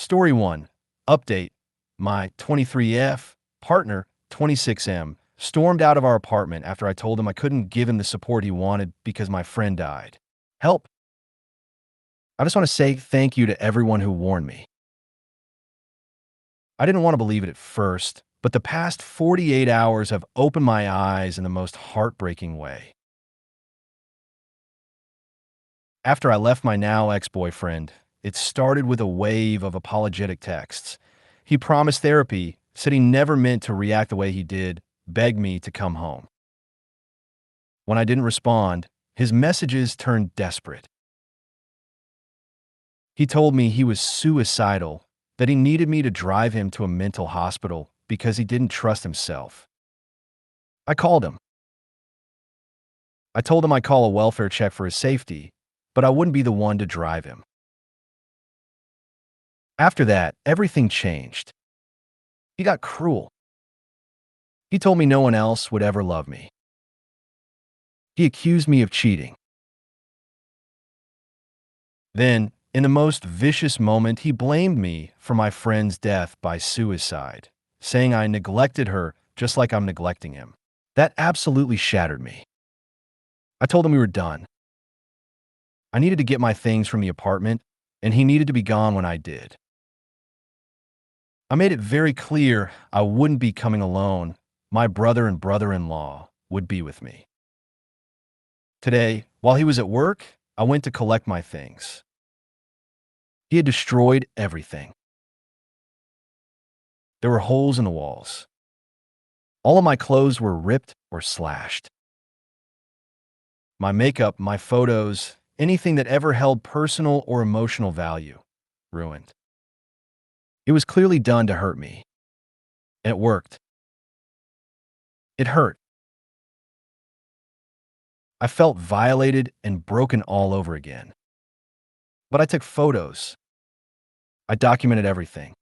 Story 1. Update. My 23F partner, 26M, stormed out of our apartment after I told him I couldn't give him the support he wanted because my friend died. Help. I just want to say thank you to everyone who warned me. I didn't want to believe it at first, but the past 48 hours have opened my eyes in the most heartbreaking way. After I left my now ex-boyfriend, it started with a wave of apologetic texts. He promised therapy, said he never meant to react the way he did, begged me to come home. When I didn't respond, his messages turned desperate. He told me he was suicidal, that he needed me to drive him to a mental hospital because he didn't trust himself. I called him. I told him I'd call a welfare check for his safety, but I wouldn't be the one to drive him. After that, everything changed. He got cruel. He told me no one else would ever love me. He accused me of cheating. Then, in the most vicious moment, he blamed me for my friend's death by suicide, saying I neglected her just like I'm neglecting him. That absolutely shattered me. I told him we were done. I needed to get my things from the apartment, and he needed to be gone when I did. I made it very clear I wouldn't be coming alone. My brother and brother-in-law would be with me. Today, while he was at work, I went to collect my things. He had destroyed everything. There were holes in the walls. All of my clothes were ripped or slashed. My makeup, my photos, anything that ever held personal or emotional value, ruined. It was clearly done to hurt me. And it worked. It hurt. I felt violated and broken all over again. But I took photos. I documented everything.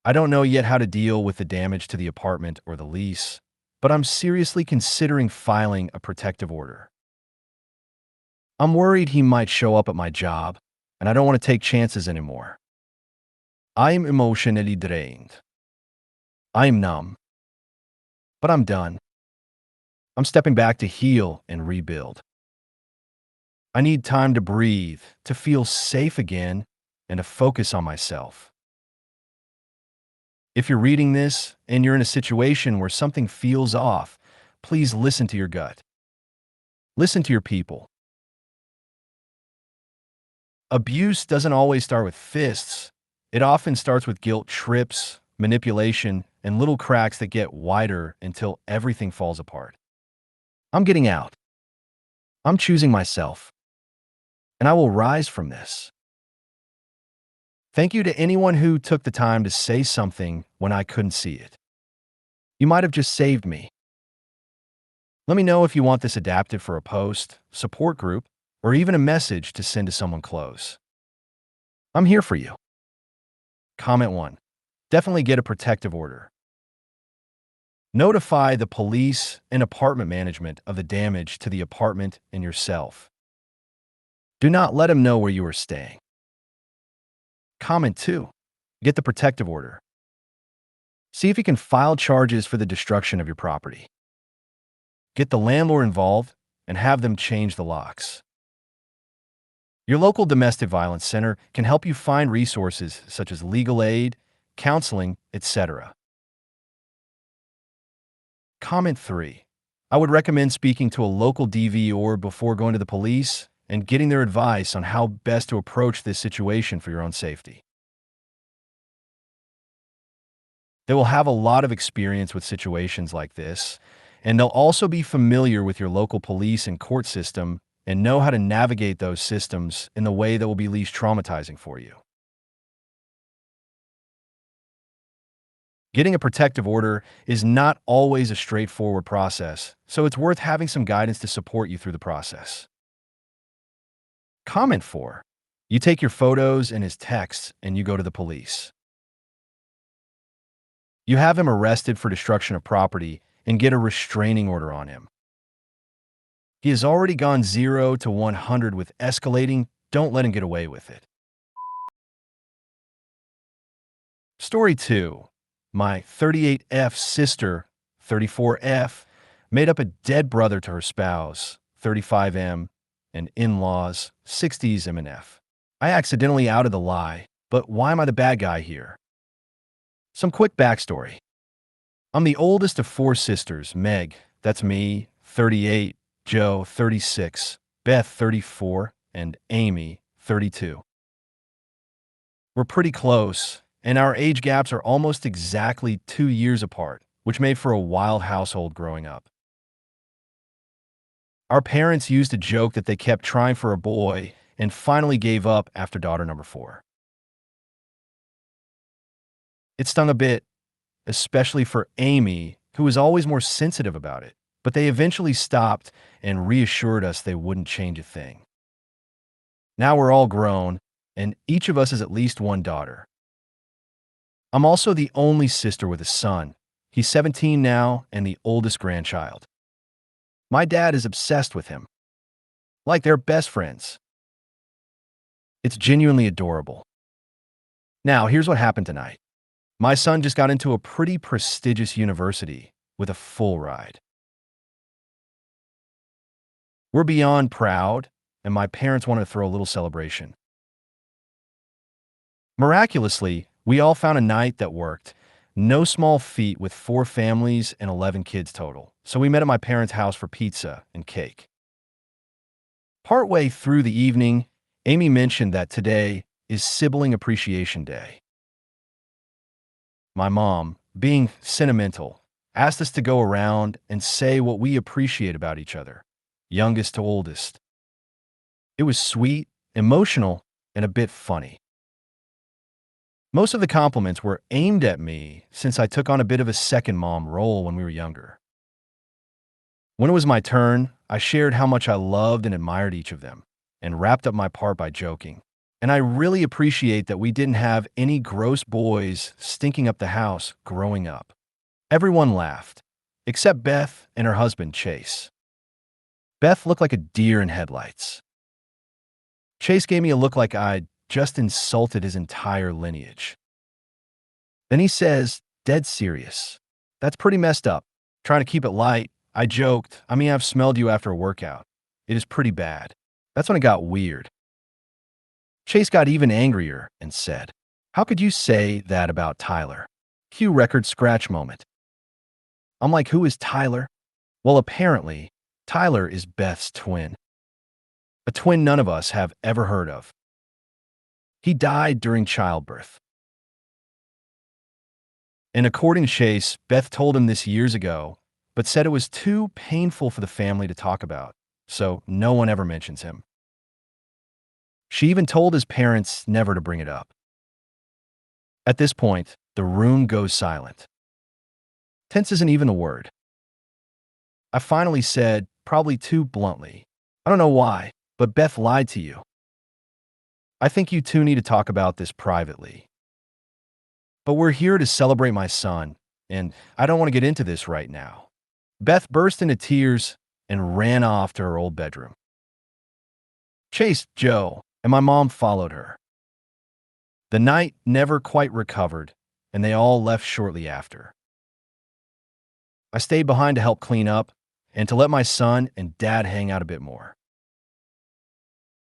I don't know yet how to deal with the damage to the apartment or the lease, but I'm seriously considering filing a protective order. I'm worried he might show up at my job, and I don't want to take chances anymore. I am emotionally drained. I am numb. But I'm done. I'm stepping back to heal and rebuild. I need time to breathe, to feel safe again, and to focus on myself. If you're reading this and you're in a situation where something feels off, please listen to your gut. Listen to your people. Abuse doesn't always start with fists. It often starts with guilt trips, manipulation, and little cracks that get wider until everything falls apart. I'm getting out. I'm choosing myself. And I will rise from this. Thank you to anyone who took the time to say something when I couldn't see it. You might have just saved me. Let me know if you want this adapted for a post, support group, or even a message to send to someone close. I'm here for you. Comment 1. Definitely get a protective order. Notify the police and apartment management of the damage to the apartment and yourself. Do not let them know where you are staying. Comment 2. Get the protective order. See if you can file charges for the destruction of your property. Get the landlord involved and have them change the locks. Your local domestic violence center can help you find resources such as legal aid, counseling, etc. Comment 3. I would recommend speaking to a local DV or before going to the police and getting their advice on how best to approach this situation for your own safety. They will have a lot of experience with situations like this, and they'll also be familiar with your local police and court system and know how to navigate those systems in the way that will be least traumatizing for you. Getting a protective order is not always a straightforward process, so it's worth having some guidance to support you through the process. Comment 4. You take your photos and his texts and you go to the police. You have him arrested for destruction of property and get a restraining order on him. He has already gone 0 to 100 with escalating. Don't let him get away with it. Story 2. My 38F sister, 34F, made up a dead brother to her spouse, 35M, and in-laws, 60s M and F. I accidentally outed the lie, but why am I the bad guy here? Some quick backstory. I'm the oldest of four sisters, Meg, that's me, 38, Joe, 36, Beth, 34, and Amy, 32. We're pretty close, and our age gaps are almost exactly 2 years apart, which made for a wild household growing up. Our parents used to joke that they kept trying for a boy and finally gave up after daughter number 4. It stung a bit, especially for Amy, who was always more sensitive about it, but they eventually stopped and reassured us they wouldn't change a thing. Now we're all grown, and each of us has at least one daughter. I'm also the only sister with a son. He's 17 now and the oldest grandchild. My dad is obsessed with him, like they're best friends. It's genuinely adorable. Now, here's what happened tonight. My son just got into a pretty prestigious university with a full ride. We're beyond proud, and my parents wanted to throw a little celebration. Miraculously, we all found a night that worked. No small feat with 4 families and 11 kids total. So we met at my parents' house for pizza and cake. Partway through the evening, Amy mentioned that today is Sibling Appreciation Day. My mom, being sentimental, asked us to go around and say what we appreciate about each other, youngest to oldest. It was sweet, emotional, and a bit funny. Most of the compliments were aimed at me since I took on a bit of a second mom role when we were younger. When it was my turn, I shared how much I loved and admired each of them, and wrapped up my part by joking. And I really appreciate that we didn't have any gross boys stinking up the house growing up. Everyone laughed, except Beth and her husband, Chase. Beth looked like a deer in headlights. Chase gave me a look like I'd just insulted his entire lineage. Then he says, dead serious, "That's pretty messed up." Trying to keep it light, I joked, "I've smelled you after a workout. It is pretty bad." That's when it got weird. Chase got even angrier and said, "How could you say that about Tyler?" Cue record scratch moment. I'm like, "Who is Tyler?" Well, apparently, Tyler is Beth's twin. A twin none of us have ever heard of. He died during childbirth. And according to Chase, Beth told him this years ago, but said it was too painful for the family to talk about, so no one ever mentions him. She even told his parents never to bring it up. At this point, the room goes silent. Tense isn't even a word. I finally said, probably too bluntly, "I don't know why, but Beth lied to you. I think you two need to talk about this privately. But we're here to celebrate my son, and I don't want to get into this right now." Beth burst into tears and ran off to her old bedroom. Chase, Joe, and my mom followed her. The night never quite recovered, and they all left shortly after. I stayed behind to help clean up and to let my son and dad hang out a bit more.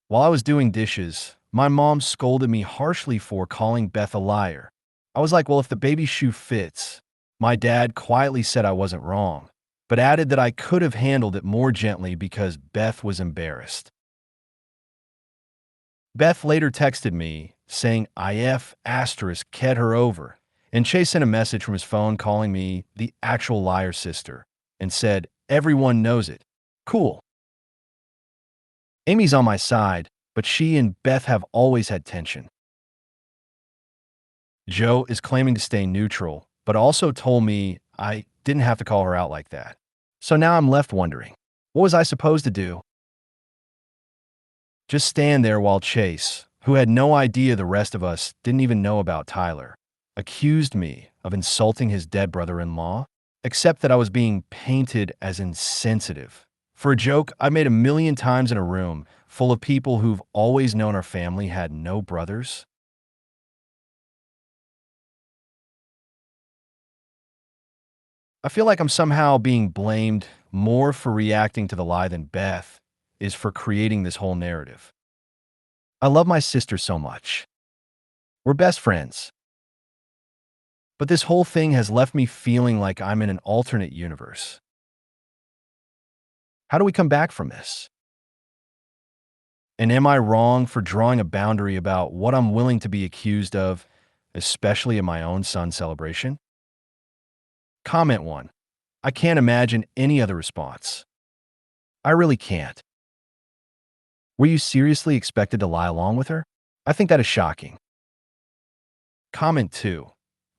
While I was doing dishes, my mom scolded me harshly for calling Beth a liar. I was like, well, if the baby shoe fits. My dad quietly said I wasn't wrong, but added that I could have handled it more gently because Beth was embarrassed. Beth later texted me saying IF asterisk ked her over, and Chase sent a message from his phone calling me the actual liar sister and said, "Everyone knows it. Cool." Amy's on my side, but she and Beth have always had tension. Joe is claiming to stay neutral, but also told me I didn't have to call her out like that. So now I'm left wondering, what was I supposed to do? Just stand there while Chase, who had no idea the rest of us didn't even know about Tyler, accused me of insulting his dead brother-in-law, except that I was being painted as insensitive for a joke I made a million times in a room full of people who've always known our family had no brothers. I feel like I'm somehow being blamed more for reacting to the lie than Beth is for creating this whole narrative. I love my sister so much. We're best friends. But this whole thing has left me feeling like I'm in an alternate universe. How do we come back from this? And am I wrong for drawing a boundary about what I'm willing to be accused of, especially in my own son's celebration? Comment 1. I can't imagine any other response. I really can't. Were you seriously expected to lie along with her? I think that is shocking. Comment 2.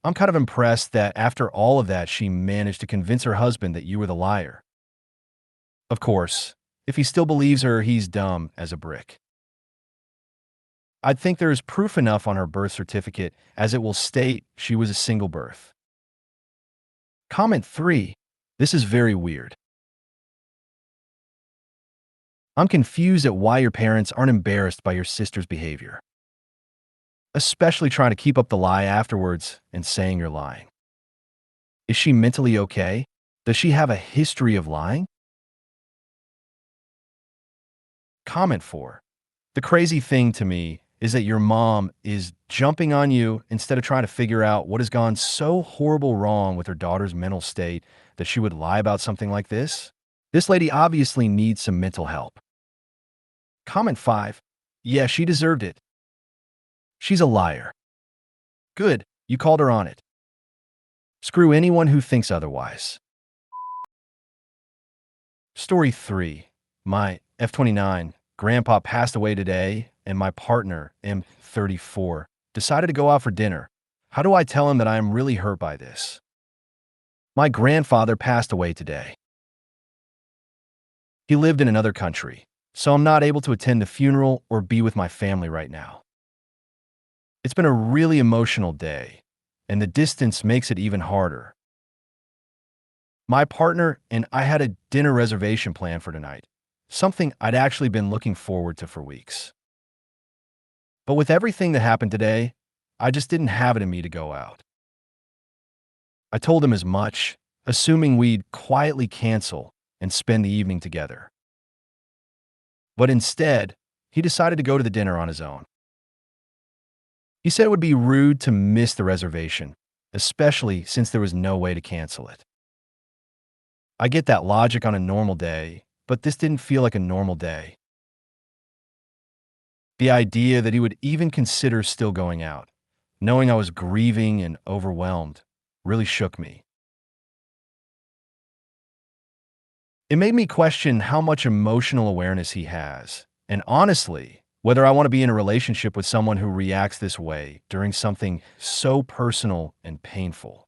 I'm kind of impressed that after all of that, she managed to convince her husband that you were the liar. Of course, if he still believes her, he's dumb as a brick. I'd think there is proof enough on her birth certificate as it will state she was a single birth. Comment 3. This is very weird. I'm confused at why your parents aren't embarrassed by your sister's behavior, especially trying to keep up the lie afterwards and saying you're lying. Is she mentally okay? Does she have a history of lying? Comment 4. The crazy thing to me is that your mom is jumping on you instead of trying to figure out what has gone so horrible wrong with her daughter's mental state that she would lie about something like this. This lady obviously needs some mental help. Comment 5. Yeah, she deserved it. She's a liar. Good, you called her on it. Screw anyone who thinks otherwise. Story 3. My F29 grandpa passed away today, and my partner, M34, decided to go out for dinner. How do I tell him that I am really hurt by this? My grandfather passed away today. He lived in another country, so I'm not able to attend the funeral or be with my family right now. It's been a really emotional day, and the distance makes it even harder. My partner and I had a dinner reservation planned for tonight, something I'd actually been looking forward to for weeks. But with everything that happened today, I just didn't have it in me to go out. I told him as much, assuming we'd quietly cancel and spend the evening together. But instead, he decided to go to the dinner on his own. He said it would be rude to miss the reservation, especially since there was no way to cancel it. I get that logic on a normal day, but this didn't feel like a normal day. The idea that he would even consider still going out, knowing I was grieving and overwhelmed, really shook me. It made me question how much emotional awareness he has, and honestly, whether I want to be in a relationship with someone who reacts this way during something so personal and painful.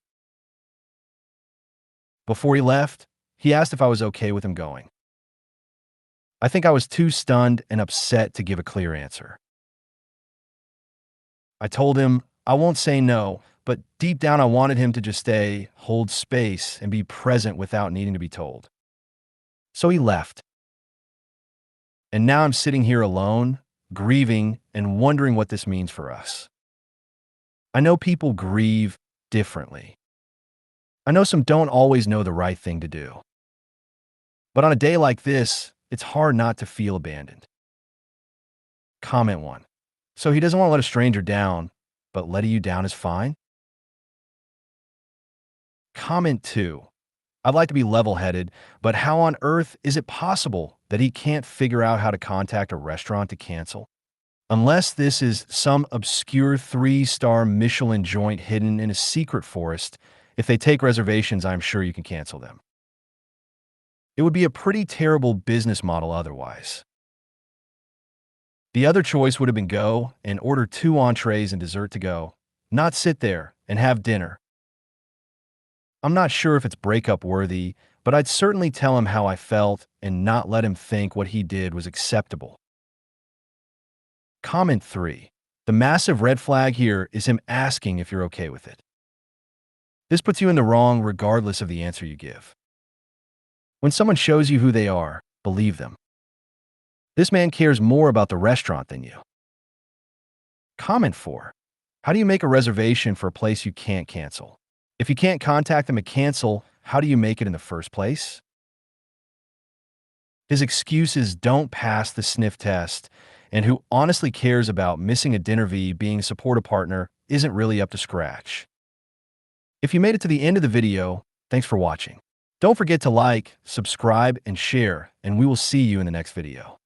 Before he left, he asked if I was okay with him going. I think I was too stunned and upset to give a clear answer. I told him I won't say no, but deep down I wanted him to just stay, hold space, and be present without needing to be told. So he left. And now I'm sitting here alone, grieving, and wondering what this means for us. I know people grieve differently. I know some don't always know the right thing to do. But on a day like this, it's hard not to feel abandoned. Comment 1. So he doesn't want to let a stranger down, but letting you down is fine? Comment 2. I'd like to be level-headed, but how on earth is it possible that he can't figure out how to contact a restaurant to cancel? Unless this is some obscure 3-star Michelin joint hidden in a secret forest, if they take reservations, I'm sure you can cancel them. It would be a pretty terrible business model otherwise. The other choice would have been go and order 2 entrees and dessert to go, not sit there and have dinner. I'm not sure if it's breakup worthy, but I'd certainly tell him how I felt and not let him think what he did was acceptable. Comment 3. The massive red flag here is him asking if you're okay with it. This puts you in the wrong regardless of the answer you give. When someone shows you who they are, believe them. This man cares more about the restaurant than you. Comment 4. How do you make a reservation for a place you can't cancel? If you can't contact them and cancel, how do you make it in the first place? His excuses don't pass the sniff test, and who honestly cares about missing a dinner V being a supportive partner isn't really up to scratch. If you made it to the end of the video, thanks for watching. Don't forget to like, subscribe, and share, and we will see you in the next video.